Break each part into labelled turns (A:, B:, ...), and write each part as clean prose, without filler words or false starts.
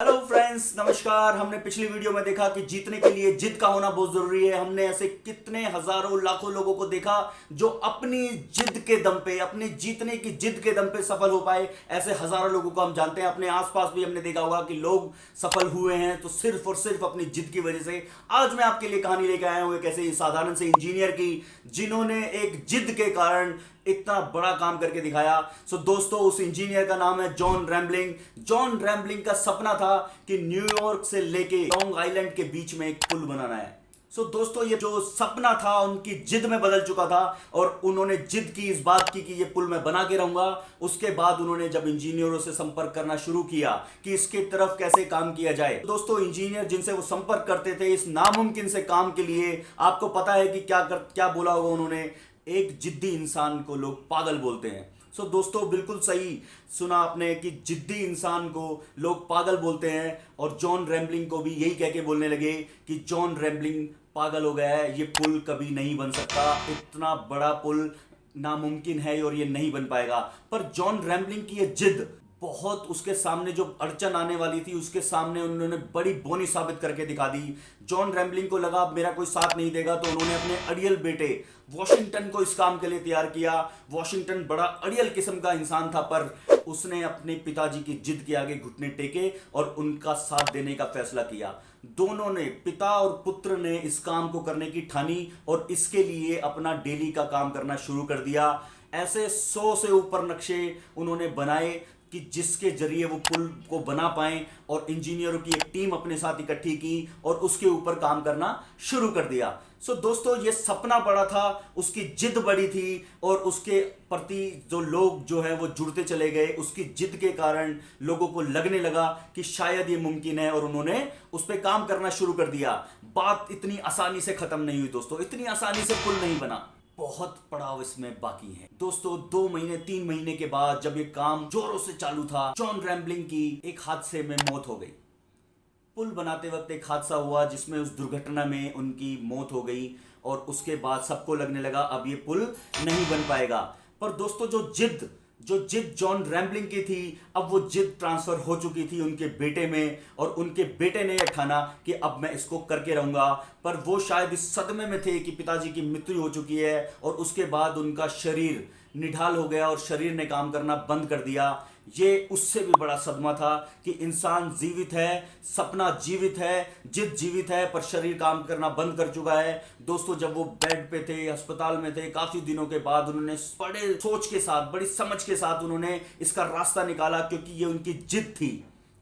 A: Hello friends, नमस्कार। हमने पिछली वीडियो में देखा कि जीतने के लिए जिद का होना बहुत जरूरी है। हमने ऐसे कितने हजारों लाखों लोगों को देखा जो अपनी जिद के दम पे, अपनी जीतने की जिद के दम पे सफल हो पाए। ऐसे हजारों लोगों को हम जानते हैं, अपने आसपास भी हमने देखा होगा कि लोग सफल हुए हैं तो सिर्फ और सिर्फ अपनी जिद की वजह से। आज मैं आपके लिए कहानी लेकर आया हूं एक ऐसे साधारण से इंजीनियर की, जिन्होंने एक जिद के कारण इतना बड़ा काम करके दिखाया। दोस्तों, उस इंजीनियर का नाम है जॉन रैम्बलिंग। जॉन रैम्बलिंग का सपना था कि न्यूयॉर्क से लेके लॉन्ग आइलैंड के बीच में एक पुल बनाना है। दोस्तों, ये जो सपना था उनकी जिद में बदल चुका था और उन्होंने जिद की इस बात की कि ये पुल मैं बना के रहूंगा। उसके बाद उन्होंने जब इंजीनियरों से संपर्क करना शुरू किया कि इसके तरफ कैसे काम किया जाए, दोस्तों इंजीनियर जिनसे वो संपर्क करते थे इस नामुमकिन से काम के लिए, आपको पता है कि क्या बोला होगा उन्होंने? एक जिद्दी इंसान को लोग पागल बोलते हैं। दोस्तों, बिल्कुल सही सुना आपने कि जिद्दी इंसान को लोग पागल बोलते हैं। और जॉन रैम्बलिंग को भी यही कह के बोलने लगे कि जॉन रैम्बलिंग पागल हो गया है, ये पुल कभी नहीं बन सकता, इतना बड़ा पुल नामुमकिन है और ये नहीं बन पाएगा। पर जॉन रैम्बलिंग की ये जिद बहुत, उसके सामने जो अड़चन आने वाली थी उसके सामने उन्होंने बड़ी बोनी साबित करके दिखा दी। जॉन रैम्बलिंग को लगा अब मेरा कोई साथ नहीं देगा, तो उन्होंने अपने अड़ियल बेटे वॉशिंगटन को इस काम के लिए तैयार किया। वॉशिंगटन बड़ा अड़ियल किस्म का इंसान था, पर उसने अपने पिताजी की जिद के आगे घुटने टेके और उनका साथ देने का फैसला किया। दोनों ने, पिता और पुत्र ने, इस काम को करने की ठानी और इसके लिए अपना डेली का काम करना शुरू कर दिया। ऐसे 100 से ऊपर नक्शे उन्होंने बनाए कि जिसके जरिए वो पुल को बना पाए, और इंजीनियरों की एक टीम अपने साथ इकट्ठी की और उसके ऊपर काम करना शुरू कर दिया। दोस्तों, ये सपना बड़ा था, उसकी जिद बड़ी थी और उसके प्रति जो लोग जो है वो जुड़ते चले गए। उसकी जिद के कारण लोगों को लगने लगा कि शायद ये मुमकिन है और उन्होंने उस पर काम करना शुरू कर दिया। बात इतनी आसानी से खत्म नहीं हुई दोस्तों, इतनी आसानी से पुल नहीं बना, बहुत पड़ाव इसमें बाकी है। दोस्तों, 2 महीने 3 महीने के बाद जब ये काम जोरों से चालू था, जॉन रैम्बलिंग की एक हादसे में मौत हो गई। पुल बनाते वक्त एक हादसा हुआ जिसमें उस दुर्घटना में उनकी मौत हो गई और उसके बाद सबको लगने लगा अब ये पुल नहीं बन पाएगा। पर दोस्तों, जो जिद जॉन रैम्बलिंग की थी, अब वो जिद ट्रांसफर हो चुकी थी उनके बेटे में, और उनके बेटे ने यह ठाना कि अब मैं इसको करके रहूंगा। पर वो शायद इस सदमे में थे कि पिताजी की मृत्यु हो चुकी है और उसके बाद उनका शरीर निढाल हो गया और शरीर ने काम करना बंद कर दिया। ये उससे भी बड़ा सदमा था कि इंसान जीवित है, सपना जीवित है, जिद जीवित है, पर शरीर काम करना बंद कर चुका है। दोस्तों, जब वो बेड पे थे, अस्पताल में थे, काफी दिनों के बाद उन्होंने बड़े सोच के साथ, बड़ी समझ के साथ उन्होंने इसका रास्ता निकाला, क्योंकि ये उनकी जिद थी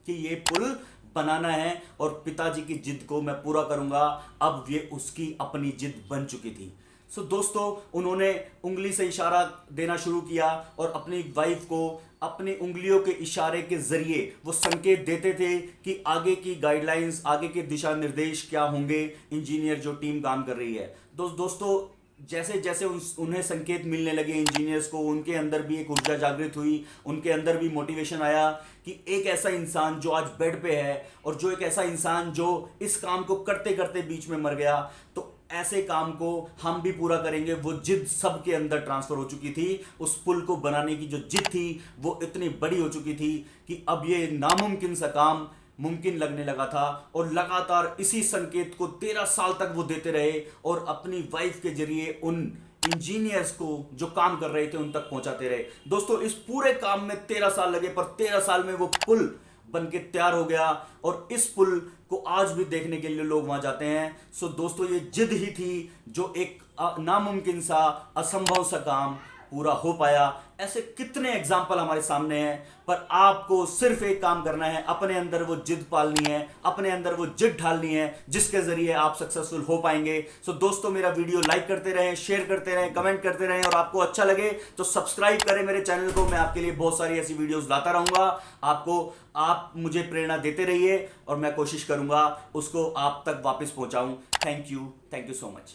A: कि ये पुल बनाना है और पिताजी की जिद को मैं पूरा करूंगा। अब ये उसकी अपनी जिद बन चुकी थी। दोस्तों, उन्होंने उंगली से इशारा देना शुरू किया और अपनी वाइफ को अपनी उंगलियों के इशारे के जरिए वो संकेत देते थे कि आगे की गाइडलाइंस, आगे के दिशा निर्देश क्या होंगे, इंजीनियर जो टीम काम कर रही है। दोस्तों, जैसे जैसे उन्हें संकेत मिलने लगे इंजीनियर्स को, उनके अंदर भी एक ऊर्जा जागृत हुई, उनके अंदर भी मोटिवेशन आया कि एक ऐसा इंसान जो आज बेड पे है और जो एक ऐसा इंसान जो इस काम को करते करते बीच में मर गया, तो ऐसे काम को हम भी पूरा करेंगे। वो जिद सबके अंदर ट्रांसफर हो चुकी थी। उस पुल को बनाने की जो जिद थी वो इतनी बड़ी हो चुकी थी कि अब ये नामुमकिन सा काम मुमकिन लगने लगा था। और लगातार इसी संकेत को 13 साल तक वो देते रहे और अपनी वाइफ के जरिए उन इंजीनियर्स को जो काम कर रहे थे उन तक पहुंचाते रहे। दोस्तों, इस पूरे काम में 13 साल लगे, पर 13 साल में वो पुल बन के तैयार हो गया और इस पुल को आज भी देखने के लिए लोग वहां जाते हैं। दोस्तों, ये जिद ही थी जो एक नामुमकिन सा, असंभव सा काम पूरा हो पाया। ऐसे कितने एग्जाम्पल हमारे सामने हैं, पर आपको सिर्फ एक काम करना है, अपने अंदर वो जिद पालनी है, अपने अंदर वो जिद ढालनी है जिसके जरिए आप सक्सेसफुल हो पाएंगे। दोस्तों, मेरा वीडियो लाइक करते रहें, शेयर करते रहें, कमेंट करते रहें, और आपको अच्छा लगे तो सब्सक्राइब करें मेरे चैनल को। मैं आपके लिए बहुत सारी ऐसी वीडियोस लाता रहूंगा। आप मुझे प्रेरणा देते रहिए और मैं कोशिश करूंगा उसको आप तक वापस पहुंचाऊं। Thank you so much.